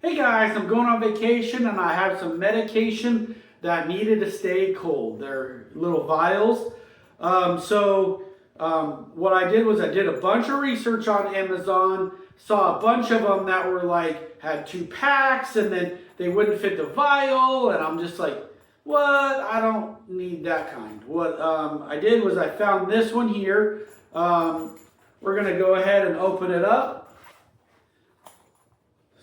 Hey guys, I'm going on vacation and I have some medication that needed to stay cold. They're little vials. What I did was I did a bunch of research on Amazon, saw a bunch of them that were like, had 2 packs and then they wouldn't fit the vial. And I'm just like, what? I don't need that kind. What I did was I found this one here. We're gonna go ahead and open it up.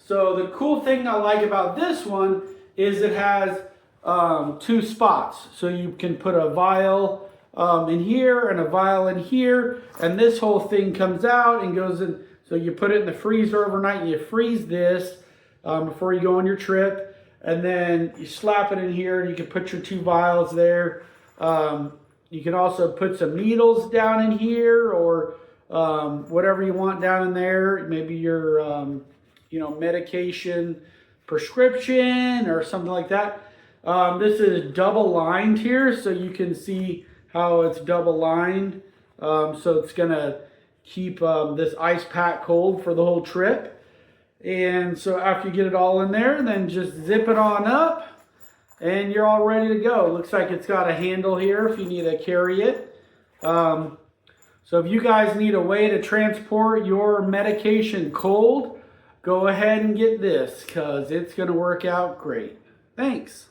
So the cool thing I like about this one is it has 2 spots. So you can put a vial in here and a vial in here, and this whole thing comes out and goes in. So you put it in the freezer overnight and you freeze this before you go on your trip, and then you slap it in here and you can put your 2 vials there. You can also put some needles down in here or whatever you want down in there. Maybe your medication prescription or something like that. This is double lined here, so you can see how it's double lined. So it's gonna keep this ice pack cold for the whole trip. And so after you get it all in there, then just zip it on up and you're all ready to go. Looks like it's got a handle here if you need to carry it. So if you guys need a way to transport your medication cold, go ahead and get this because it's going to work out great. Thanks.